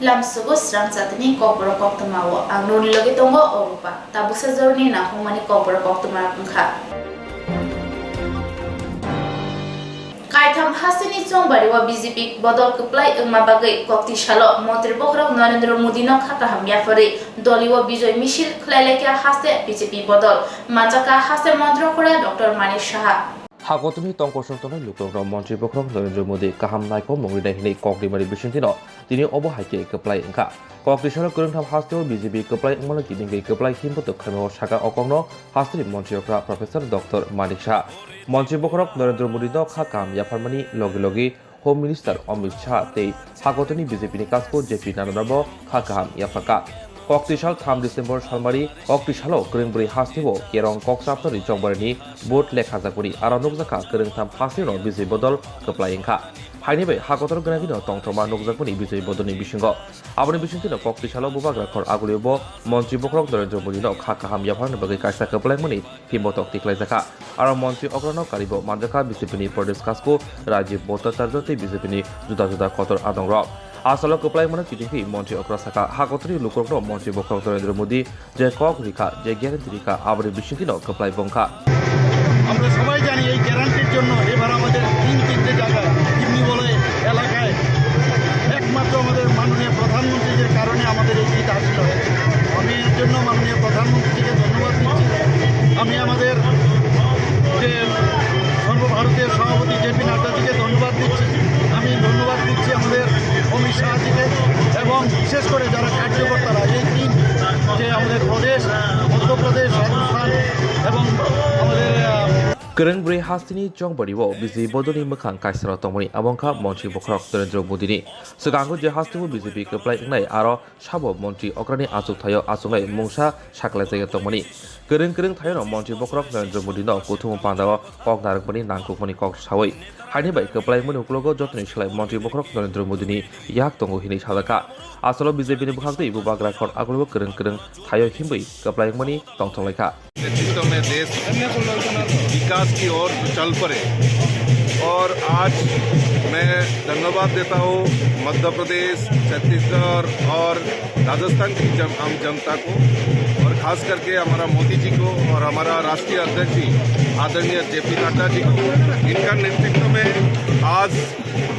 Lamsugo Swrangchati Kokborok Koktwma ang nunilogi tongo Orupa tabuksa jorni na humani Kokborok Koktwma pungkha. Kaitam hasini chongbari wa BJP bodol kuplai ungma bagai kokti shalo Mantri Bokrok Narendra Modi no khaka hamya fari doli wa bijoy misil khlailekya haste BJP bodol manjaka haste mantri khora Dr. Manik Saha Hakotuni tongkosongtone lukrok Mantri Bokrok Narendra Modi kaham naiko mongridai hinai kokdimari bisintino tini obo haike keplai engka kokti shalo kurungtham hasteo BJP keplai ungmala kidinggai keplai himboto khamo saka okongno hastri Mantri okra Professor Dr. Manik Saha Mantri Bokrok Narendra Modi no khakam yafarmani logi Home Minister Amit Shah tei Hakotuni BJP ni kasko JP Nanarabo khakam yafaka Kokti shal 3 December salmari kokti shalo kurungbri hasteo kerong koksaptori chongbarni bot lekha jakuri aro nokjaka kurungtham hastino BJP bodol keplai engka hainibai hakotor gnagino tongtoma nokjakuni BJP bodolni bisingo aboni bisintino kokti shalo bubagra khor aguliobo Mantri Bokrok Narendra Modi no khakaham yafarni bagai kaisa keplai muni himbotok tiklaijaka aro Mantri Okrano karibo manjaka BJP ni Pradesh kasko Rajiv Bhattacharya tei BJP ni juda kotor adongrok Asalo keplai mana kidingki Mantri Okra saka hakotri lukrokno Mantri Bokrok Narendra Modi je kok rika je guarantee rika abri bisintino keplai bongka আমরা সবাই জানি এই গ্যারান্টির জন্য এবার আমাদের তিনটে জায়গায় kidney বলে এলাকায় একমাত্র আমাদের মাননীয় প্রধানমন্ত্রীর কারণে আমাদের এই জিত হাসিল হয়েছে আমি এর জন্য মাননীয় প্রধানমন্ত্রীকে ধন্যবাদ দিচ্ছি আমি আমাদের যে সর্বভারতীয় সভাপতি জেপি নাড্ডাজিকে ধন্যবাদ দিচ্ছি আমি ধন্যবাদ দিচ্ছি আমাদের অমিত শাহজিকে এবং বিশেষ করে যারা কার্যকর্তারা এই তিন যে আমাদের প্রদেশ মধ্যপ্রদেশ রাজস্থান এবং আমাদের Kurungbri hastini chongbariwo BJP bodolni mukhang kaisara tongmani abongkha Mantri Bokrok Narendra Modi ni sigango je hasteo BJP keplai engnai aro sabo Mantri Okrani achuk thayo achungai mungsa saklaijai tongmani kurung thayo Mantri Bokrok Narendra Modi no kuthum pandao kok narakmani nangkukmani kok sawai hainibai keplai muni uklogo jotni slai Mantri Bokrok Narendra Modi ni yak tongo hini sadaka asalo BJP ni bukhangtei bubagra khor agulbo kurung thayo himbai keplai mani tongtonglaika नेतृत्व में देश विकास की ओर चल पड़े और आज मैं धन्यवाद देता हूँ मध्य प्रदेश छत्तीसगढ़ और राजस्थान की आम जनता को और खास करके हमारा मोदी जी को और हमारा राष्ट्रीय अध्यक्ष जी आदरणीय जेपी नड्डा जी को इनका नेतृत्व में आज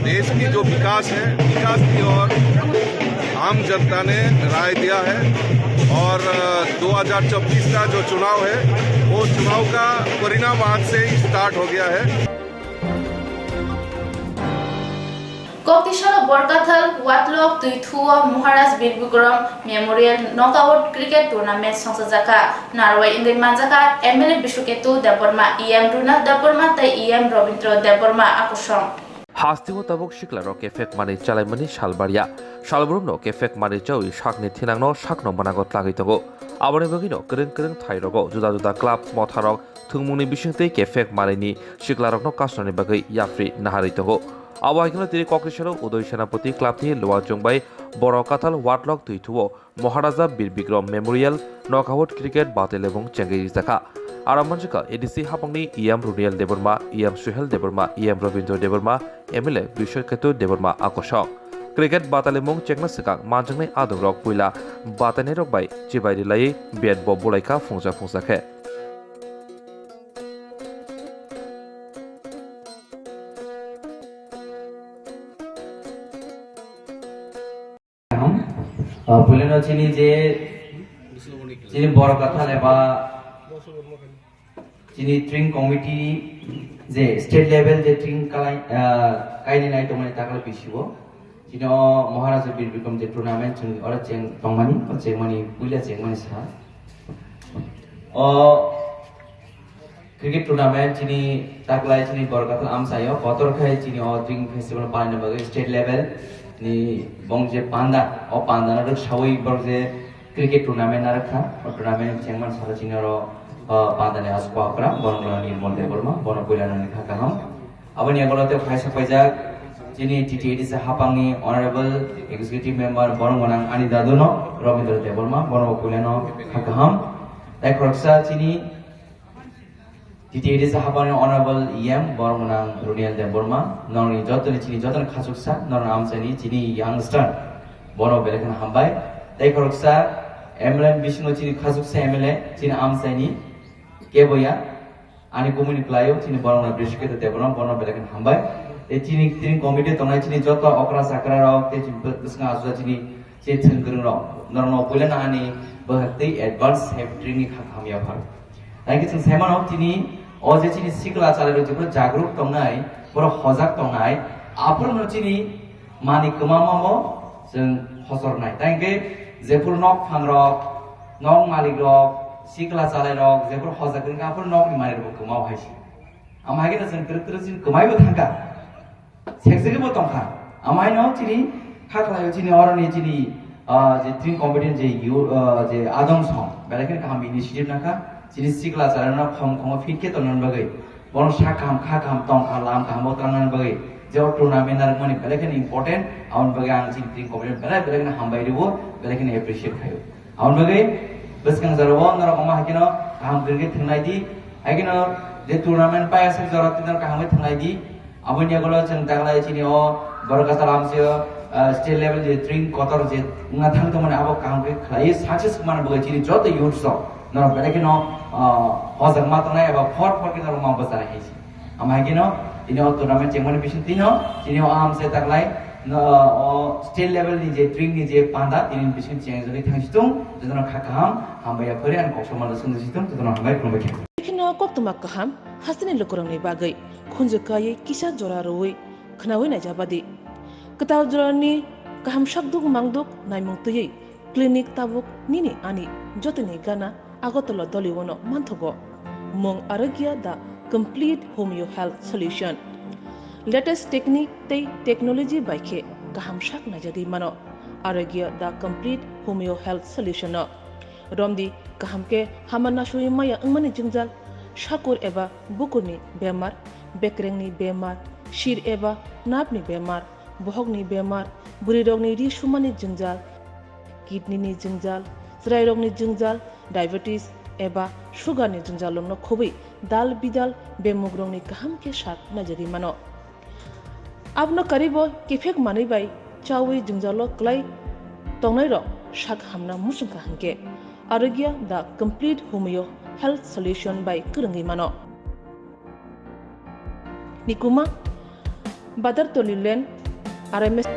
देश की जो विकास है विकास की ओर आम जनता ने राय दिया है और 2024 का जो चुनाव है वो चुनाव का परिणाम आज से ही स्टार्ट हो गया है Kokti shalo Borkathal Watlok Tuithua Maharaj Birbikram Memorial Knockout Cricket Tournament songsajaka Narwai Indai Manjaka MLA Bishuketu Deborma EM Runa Deborma tai EM Robindra Deborma akosong Hasteo tabuk shiklaro kefek mani chalaimani shalbaria shalbrumno kefek mani chawi shakni thinangno shakno banagot lagitago aboni bagino kurung thairogo juda club motharok thungmuni bisingtei kefek mani ni shiklarokno kasnoni bagai yafri naharitago Awaikino tiri kokisharo Udoy Senapati Club ni Loa Jongbai Borakathal Watlok Tuithuo Maharaja Birbikram Memorial Knockout Cricket Batel ebong Chengai Jaka Aramanjika ADC Hapangni EM Runial Deborma EM Suhel Deborma EM Robindra Deborma MLA Bishoketu Deborma akosok Cricket Batel ebong Chengna Sikak Manjangnai Adongrok Puila Batanirok bai Chibai Rilai Biat Bob Bolaika Fungsa khe Pulino chini boro katha leba chini string committee je state level je string kalai kaini nai tomani takal pisibo chini Maharaja Birbikram je tournament chuni ora cheng tongmani o chengmani puila chengmani sa cricket tournament chini taklai chini boro katha amsayo kotor khai chini string festival palane bagai state level ni bong je panda na rek sawai bor je cricket tournament na rakha tournament chengman sara chinoro panda ne aspa akra bonora ni monde borma bono koilana ni khaka ham abani agolote phaisa paijak jini TTAD se hapangni honorable executive member borongmanang ani daduno Robindra Deborma bono koilano khaka ham ekroksa chini TTAD se hapangni honorable EM borongmanang Runial Deborma noni jotoni chini joton khasuksa non amsani chini youngster bono belekan hambai dai koroksa MLA bisingo chini khasuksa MLA chini amsaini keboya ani komuni klayo chini borona brishkete debona bono belekan hambai e chini committee tonai chini joto okra sakra rok te bisnga asu chini che thenggrung rok norno pulen ani bahati advance have training khamya bhar dai ki chung semano chini oje chini sikla chalero jebro jagruk tongnai boro hojak tongnai apurno chini mani kemamamo जों हसरनाय तांके जेफोर नक फानरक नक मालिक रक सिकला चालाय रक जेफोर हजाकन काफोर नक नि मालिक रक माव हायसि आमागे जों क्रिक्टरसिन कमायबो थांगा सेक्सगेबो तंखा आमाय न चिनि खाखलायो चिनि अरनि चिनि जे ट्रिम कम्पिटेन्ट जे आदम सम बेलेकन काम इनिशिएटिभ नाका चिनि सिकला चालायना खम खम फिटके तनन बगै बन साकाम खाकाम तंखा लाम कामो तनन बगै जो टूर्नामेंट आर मनी बेलेकन इम्पोर्टेंट आउन बगे आं चिन टीम कम्पिटेंट बेलेकन हामबाय दिबो बेलेकन एप्रिशिएट खायो आउन बगे बसकन जरबो नर कमा हाकिनो काम गिरगे थंनाय दि हाकिनो जे टूर्नामेंट पायास जरत नर काम थंनाय दि आबनिया गलो जों दागलाय चिनि अ बरकाता लामसे स्टेट लेवल जे ट्रिम कतर जे ना थांग त माने आबो काम के खाय सक्सेस मान बगे चिनि जत युथ स नर बेलेकन हजक मातनाय एबा फट के नर मा बजार हायसि आमागिनो ini tournament cengmani bisin tino ini am se taklai state level ni je drink ni je panda ini bisin ceng joni thangsitung jono khakam hambaya phore an koksoma da sungsi situng jono hambai khumbai khina Koktwma kaham hasini lokorong ni bagai khunjukai kisa jora roi khnawi na jabadi ketaw jorani kaham shakduk mangduk naimung tuyei clinic tabuk nini ani jotini gana agotolo doliwono manthogo mong aragya da complete homeo health solution latest technique tei technology by ke kaham shak na jadi mano aragya da complete homeo health solution no romdi kaham ke hamana shui maya angmani jingjal shakur eba bukurni bemar bekrengni bemar shir eba napni bemar bohogni bemar buri rogni ri shumani jingjal kidney ni jingjal srai rogni jingjal diabetes eba sugar ni jingjal no khobai dal bidal bemugrongni kaham ke shak najari mano abno karibo kifek mani bai chawi jingjalo klai tongnai ro shak hamna musung kaham ke aragya da complete homeo health solution by kurangi mano nikuma badar tolilen RMS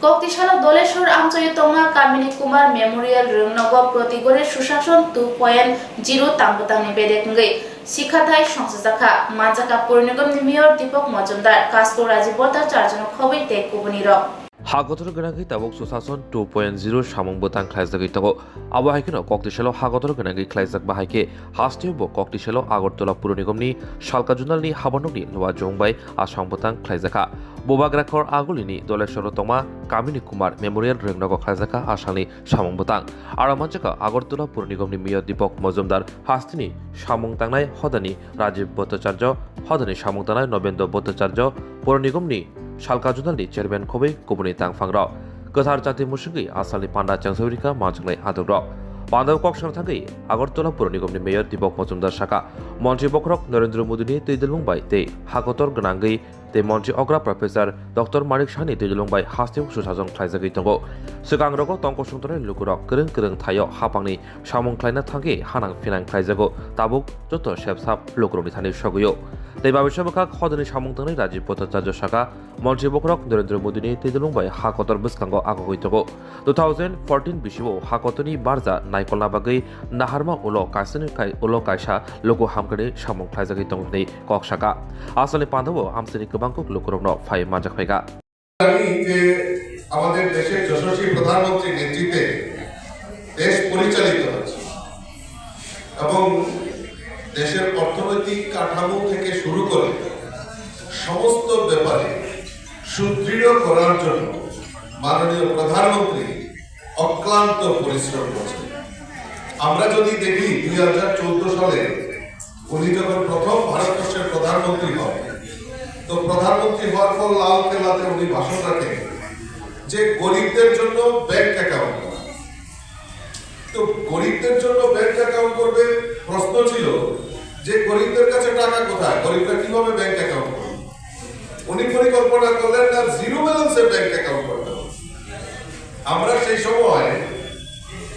Koktwma Doleshwar Amchoyotongma Kamini Kumar Memorial Rungnogo Protigore Sushashon 2.0 Tambutangni Bedekngai Sikhathai Songsajaka Manjaka Purnigam Mayor Deepak Majumdar Kasko Rajiv Bhattacharya Khobai Te Kubuniro Hagotor Ganagi Tabok Susason 2.0 Shamung Butang Klaizagi Tago Abahikino Koktwma Hagotor Ganagi Klaizak Bahike Hastiobo Koktwma Agortola Purnigomni Shalka Junalni Habanogni Loa Jongbai Ashang Butang Klaizaka Bobagrakor Agulini Doleshwar Tongma Kamini Kumar Memorial Rungnogo Klaizaka Ashangni Shamung Butang Aramanjaka Agortola Purnigomni Mayor Deepak Majumdar Hastini Shamung Tangnai Hodani Rajiv Bhattacharya Hodani Shamung Tangnai Nobendra Bhattacharya Purnigomni Shalka Junalni Chairman Khobai Kubuni Tangfangrao Gothar Jati Mushungi Asali Panda Changsaurika Manjanglai Adograo Pandaw Kokshar Thangai Agortola Purnigomni Mayor Deepak Majumdar Shaka Montri Bokrok Narendra Modini Tuidalungbai Te Hagotor Ganangai Te Montri Ogra Professor Dr. Marik Shani Tuidalungbai Hastim Susajon Klaizagi Tongo Sugangrogo Tongko Sungtore Lukurok Kereng Thayo Hapangni Shamung Klaina Thangai Hanang Finang Klaizago Tabuk Joto Shepsap Lukuroni Thani Shoguyo Debabishabaka Hodani Shamung Tangnai Rajiv Bhattacharya Shaka Montri Bokrok Narendra Modini Tuidalungbai Hagotor Biskango Agogoitogo 2014 Bishibo Hakotoni Barza Naikolna Bagai Naharma Ulo Kaisani Kai Ulo Kaisa Logo Hamkade Shamung Klaizagi Tongnai Kokshaka Asali Pandawo Amsini Kabangkok Lukurogno Fai Manjakhaiga আমি যে আমাদের দেশের যশস্বী প্রধানমন্ত্রীর নেতৃত্বে দেশ পরিচালিত হচ্ছে এবং দেশের অর্থনৈতিক কাঠামো থেকে শুরু করে সমস্ত ব্যাপারে সুদৃঢ় করার জন্য মাননীয় প্রধানমন্ত্রী অক্লান্ত পরিশ্রম করছেন আমরা যদি দেখি 2014 সালে উনি যখন প্রথম ভারতবর্ষের প্রধানমন্ত্রী হন তো প্রধানমন্ত্রী হওয়ার পর লাল কেল্লাতে উনি ভাষণ রাখেন যে গরিবদের জন্য ব্যাংক অ্যাকাউন্ট তো গরিবদের জন্য ব্যাংক অ্যাকাউন্ট করবে প্রশ্ন ছিল যে গরিবদের কাছে টাকা কোথায় গরিবরা কিভাবে ব্যাংক অ্যাকাউন্ট করবে উনি পরিকল্পনা করলেন না ওনার জিরো ব্যালেন্সে ব্যাংক অ্যাকাউন্ট করতে হবে। আমরা সেই সময়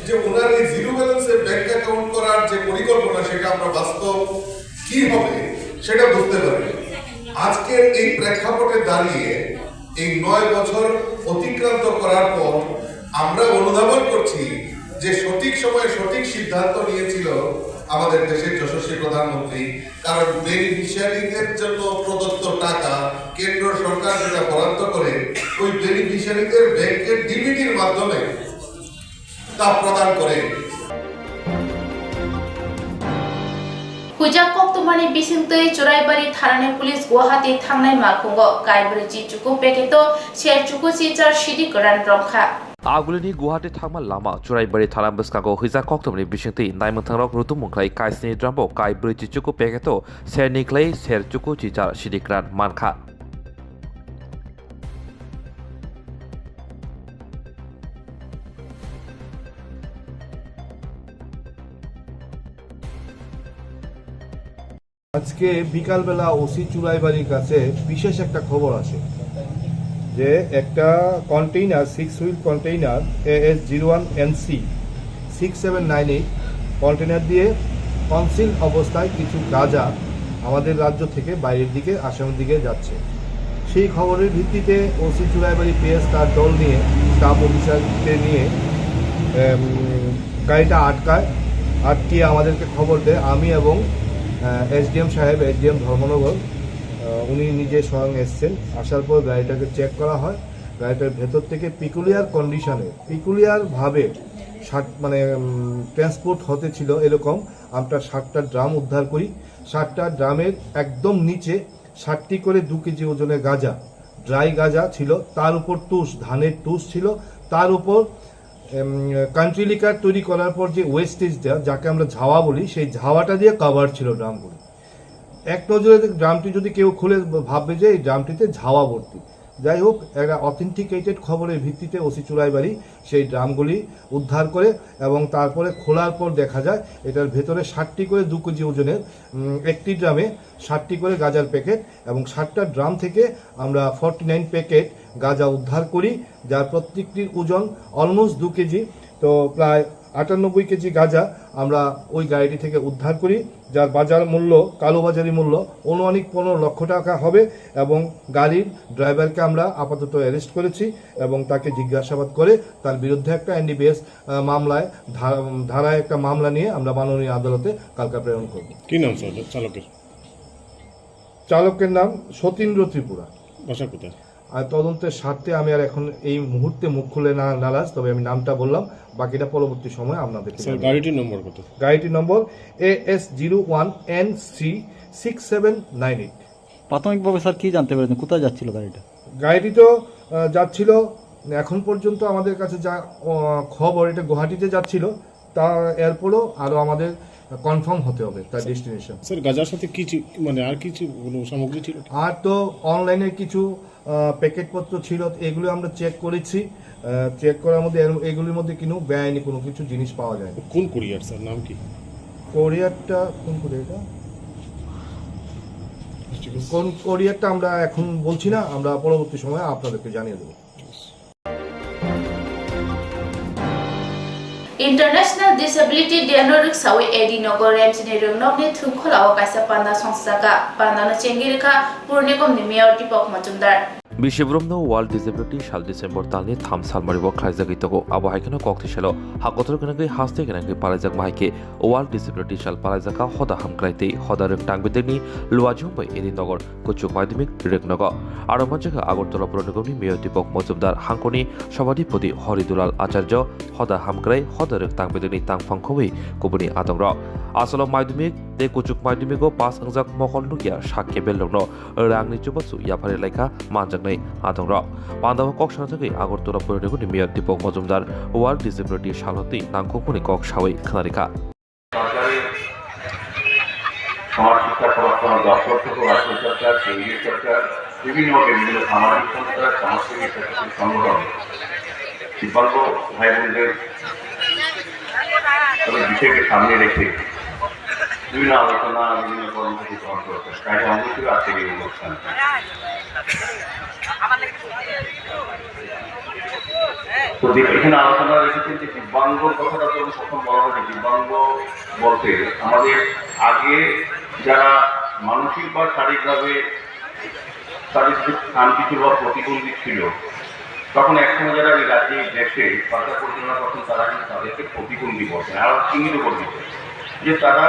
যে ওনার এই জিরো ব্যালেন্সে ব্যাংক অ্যাকাউন্ট করার যে পরিকল্পনা সেটা আমরা বাস্তব কি হবে সেটা বুঝতে পারি। আজকের এই প্রেক্ষাপটে দাঁড়িয়ে এই 9 বছর অতিক্রান্ত করার পর আমরা অনুধাবন করছি যে সঠিক সময়ে সঠিক সিদ্ধান্ত নিয়েছিল আমাদের দেশের যশস্বী প্রধানমন্ত্রী। কারণ বেনিফিশিয়ারিদের জন্য প্রদত্ত টাকা কেন্দ্র সরকার যেটা বরাদ্দ করে ওই বেনিফিশিয়ারিদের ব্যাংকের ডিবিটির মাধ্যমে তা প্রদান করে। হুইজাক কক্তমানি বিসিংতৈ চুরাইবাড়ি থানানি পুলিশ গুয়াহাটি থাंनाय माखुंगो गायब्रै जिचुकु पेकेटो शेर चुकु सिचार सिडि गोरान रंखा आगुलिनि गुवाहाटी थांमा लामा चुराइबारि थाना बसकागो हुइजा कक्तमनि बिसिंति नायमथांरक रुतुमुंख्लाय काइसनि द्राम्बो गायब्रै जिचुकु पेकेटो शेरनिख्लाय शेर चुकु चिचार सिडिग्रान मानखा আজকে বিকালবেলা ওসি চুরাইবাড়ির কাছে বিশেষ একটা খবর আসে যে একটা container 6 wheel container AS01NC 6798 container দিয়ে কনসিল অবস্থায় কিছু গাঁজা আমাদের রাজ্য থেকে বাইরের দিকে আসামের দিকে যাচ্ছে। সেই খবরের ভিত্তিতে ওসি চুরাইবাড়ি পিএস তার দল নিয়ে স্টাফ অফিসারকে নিয়ে গাড়িটা আটকিয়ে আমাদেরকে খবর দেয়। আমি এবং এসডিএম সাহেব, এসডিএম ধর্মনগর, উনি নিজে স্বয়ং এসছেন। আসার পর গাড়িটাকে চেক করা হয়। গাড়িটার ভেতর থেকে পিকুলিয়ারভাবে মানে ট্রান্সপোর্ট হতে ছিল এরকম আমরা 60টা ড্রাম উদ্ধার করি। 60টা ড্রামের একদম নিচে 60টি করে 2 কেজি ওজনের গাঁজা, ড্রাই গাঁজা ছিল, তার উপর ধানের তুষ ছিল, তার উপর কান্ট্রি লিকার তৈরি করার পর যে ওয়েস্টেজটা যাকে আমরা ঝাওয়া বলি সেই ঝাওয়াটা দিয়ে কভার ছিল ড্রামগুলি। এক নজরে ড্রামটি যদি কেউ খুলে ভাববে যে এই ড্রামটিতে ঝাওয়া ভর্তি। যাই হোক, একটা অথেন্টিকেটেড খবরের ভিত্তিতে ওসি চুরাইবাড়ি সেই ড্রামগুলি উদ্ধার করে এবং তারপরে খোলার পর দেখা যায় এটার ভেতরে 60টি করে 2 কেজি ওজনের, একটি ড্রামে 60টি করে গাঁজার প্যাকেট এবং 60টা ড্রাম থেকে আমরা 49 প্যাকেট গাঁজা উদ্ধার করি, যার প্রত্যেকটির ওজন অলমোস্ট 2 কেজি। তো প্রায় 98 কেজি গাঁজা আমরা ওই গাড়িটি থেকে উদ্ধার করি, যার বাজার মূল্য, কালোবাজারি মূল্য অনুমানিক 15 লক্ষ টাকা হবে। এবং গাড়ির ড্রাইভারকে আমরা আপাতত অ্যারেস্ট করেছি এবং তাকে জিজ্ঞাসাবাদ করে তার বিরুদ্ধে একটা NDPS মামলায় ধারায় একটা মামলা নিয়ে আমরা মাননীয় আদালতে কালকে প্রেরণ করব। কি নাম চালকের? চালকের নাম সতীন্দ্র ত্রিপুরা। বাসা কোথায়? আর তদন্তের স্বার্থে আমি আর এখন এই মুহূর্তে মুখ খুলে নারাজ, তবে আমি নামটা বললাম, বাকিটা পরবর্তী সময় আপনাদেরকে। গাড়িটির নম্বর কত? গাড়িটির নম্বর AS01NC 6798। প্রাথমিকভাবে স্যার কি জানতে পেরেছেন, কোথায় যাচ্ছিল গাড়িটা? গাড়িটি তো যাচ্ছিল, এখন পর্যন্ত আমাদের কাছে যা খবর, এটা গুয়াহাটিতে যাচ্ছিল। তা এরপরও আরও আমাদের কনফার্ম হতে হবে তার ডেস্টিনেশন। স্যার গাজার সাথে কি মানে আর কিছু সামগ্রী ছিল? আর তো অনলাইনে কিছু প্যাকেটপত্র ছিল, এগুলো আমরা চেক করেছি। চেক করার মধ্যে এগুলির মধ্যে বেআইনি কোনো কিছু জিনিস পাওয়া যায়। কোন কুরিয়ার স্যার, নাম কি? কোরিয়ারটা কোন কোরিয়ারটা আমরা এখন বলছি না, আমরা পরবর্তী সময়ে আপনাদেরকে জানিয়ে দেবো। International Disability Day no riksawi edi nogor remsini rungnomni thungkholawo kaisa panda songsaka pandano chengirikha purnikom ni mayor Dipok Majumdar বিশ্বব্রহ্ম ওয়ার্ল্ড ডিসেবিলিটি সাল ডিসেম্বর তালনি থাম সালমারিব খাইজাগিতগো আবহাইখানো কক্তিশাল হাকতর গনাগৈ হাসতে গনাগৈ পালাইজাক মাইকে ওয়ার্ল্ড ডিসেবিলিটি সাল পালাইজাকা হদা হামক্রাইতে হদা রং টাংবিদেনি লুয়াজুমবাই এদি নগর কুচুক মাধ্যমিক রেগনগ আরো মঞ্চকা আগরতলা পৌর নিগমনি মেয়র দীপক মজুমদার হাঙ্কনি সভাধিপতি হরিদুলাল আচার্য হদা হামক্রাই হদা রং টাংবিদেনি তাংফাংখবই কুবনি আতংর আসল মাধ্যমিক তে কুচুক মাধ্যমিকও 5 আংজাক মকল নুকিয়া সাক্কে বেললংনো রাংনি চুবাসু ইয়াফারে লাইকা মানজাকনাই আতংর পান্দাব কক সাথে আগরতলা পৌর নিগমনি mayor Dipak Majumdar world disability সালতি নাংকুকুনি কক সাওই খানারিকা সমাজ শিক্ষা প্রশাসন দপ্তর থেকে রাজ্য সরকার, কেন্দ্রীয় সরকার, বিভিন্ন সামাজিক সংস্থা, সাংস্কৃতিক সংগঠন দিব্যাঙ্গ ভাই বোনদের বিষয়কে সামনে রেখে বিভিন্ন আলোচনা, বিভিন্ন কর্মসূচি গ্রহণ করেছে। তাই অঙ্গ ছিল আজকের এই অনুষ্ঠান। তো এখানে আলোচনা রেখেছেন যে দিব্যাঙ্গ কথাটা তো প্রথম বলা হয়নি। দিব্যাঙ্গ বলতে আমাদের আগে যারা মানসিক বা শারীরিকভাবে তাদের যে শান্তি বা প্রতিবন্ধী ছিল, তখন একসময় যারা এই রাজ্যে দেশে সরকার পরিচালনা করছেন তারা কিন্তু তাদেরকে প্রতিবন্ধী বলছেন, আর চিহ্নিত করে দিচ্ছেন যে তারা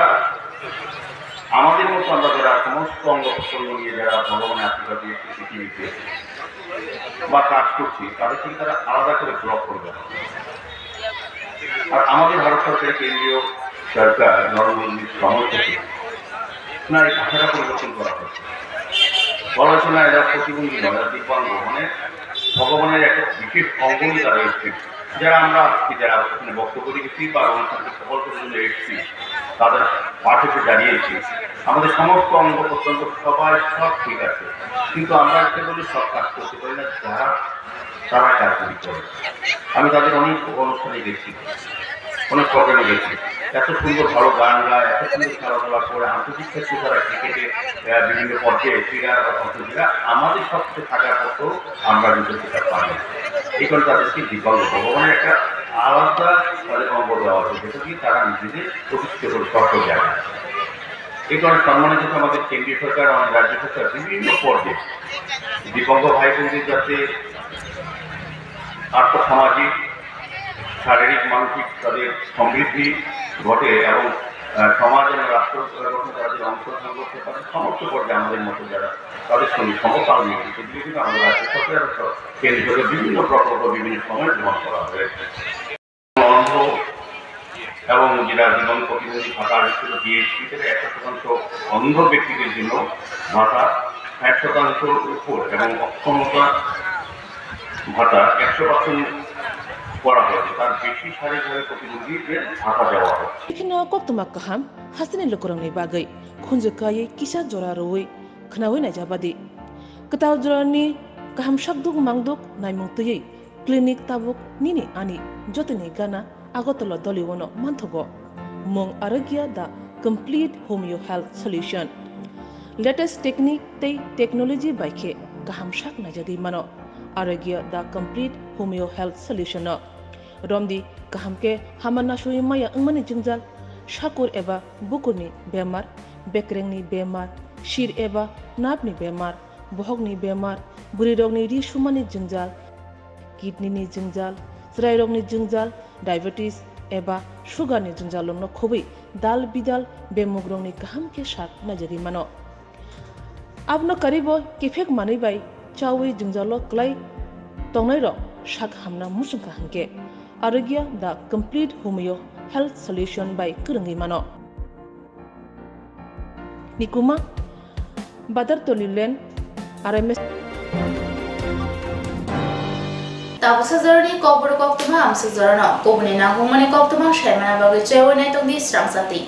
আমাদের মতো আমরা যারা সমস্ত অঙ্গ প্রত্যঙ্গ নিয়ে যারা ভগবানের আশীর্বাদ দিয়েছে পৃথিবীতে বা কাজ করছি, তাদেরকে তারা আলাদা করে ব্লক করবে। আর আমাদের ভারত সরকারের কেন্দ্রীয় সরকার নরেন্দ্র মোদীর সময় থেকে না এই ভাষাটা পরিবর্তন করা হচ্ছে। বলা হচ্ছে না এরা প্রতিবন্ধী নয়, এরা দিব্যাঙ্গ, মানে ভগবানের একটা বিশেষ অঙ্গ নিয়ে তারা এসছে। যারা আমরা আসছি, যারা ওখানে বক্তব্য রেখেছি বা অনুষ্ঠানকে সফল করার জন্য এসেছি, তাদের পাশে দাঁড়িয়েছি, আমাদের সমস্ত অঙ্গ প্রত্যঙ্গ সবাই সব ঠিক আছে, কিন্তু আমরা একটা বলি সব কাজ করতে পারি না, যারা তারা কাজগুলি করে। আমি তাদের অনেক অনুষ্ঠানে গেছি, অনেক প্রোগ্রামে গেছি, এত সুন্দর ভালো গান গায়, এত সুন্দর খেলাধুলা করে, আন্তর্জাতিক ক্ষেত্রে তারা ক্রিকেটে বিভিন্ন পর্যায়ে ক্রীড়া বা অর্থনীতিরা আমাদের সবচেয়ে থাকার পথেও আমরা কিন্তু সেটা পাই না। এই কারণে তাদেরকে দিব্যাঙ্গ ভগবানের একটা আলাদা তাদের অঙ্গ দেওয়া হচ্ছে, যেটা দিয়ে তারা নিজেদের প্রতিষ্ঠিত করে সকল জায়গায়। এই কারণে সম্মানিত আমাদের কেন্দ্রীয় সরকার, আমাদের রাজ্য সরকার বিভিন্ন পর্যায়ে দিব্যাঙ্গ ভাই বোনদের যাতে আর্থসামাজিক, শারীরিক, মানসিক তাদের সমৃদ্ধি ঘটে এবং সমাজ এবং রাষ্ট্র গঠনে তাদের অংশগ্রহণ করতে পারে, সমস্ত পর্যায়ে আমাদের মতো যারা তাদের সঙ্গে সমতাল নিয়ে সেগুলি কিন্তু আমাদের রাজ্য সরকার কেন্দ্রীয় বিভিন্ন প্রকল্প বিভিন্ন সময় গ্রহণ করা হয়েছে। অন্ধ এবং যারা জীবন প্রতিবন্ধী ভাতা হিসেবে দিয়েছি, সেটা 100% অন্ধ ব্যক্তিদের জন্য ভাতা 60% উপর এবং অক্ষমতা ভাতা 100% করা হয়েছে, তার বেশি শারীরিকভাবে প্রতিবন্ধীদের ভাতা দেওয়া হয়। এখানে Koktwma kaham hasini lokorongni bagai khunjukai kisa jora roi khnawi naijabadi ketaw jorani kaham shakduk mangduk naimungtui clinic tabuk nini ani jotini gana agotolo doliwono manthogo mong arogya the complete homeo health solution latest technique tei technology baikhe kaham shak najadi mano arogya the complete homeo health solution romdi kahamke hamana shui maya angmani jingjal shakur eba bukurni bemar bekrengni bemar shir eba napni bemar bohogni bemar burirogni ri shumani jingjal kidney ni jingjal srairogni jingjal diabetes eba sugar ni jingjal no khobi dal bidal bemugrongni kahamke shak najari mano abno karibo kifek mani bai chawi jingjalo klai tongnai ro shak hamna musungka hanke arogya the complete homeo health solution by kurungi mano nikuma badar tolilen RMS Tabusa zarani Kokborok Koktwma amsa zarana Kobni nangumani Koktwma shaimana bagai cewa nai tongdi Swrangchati.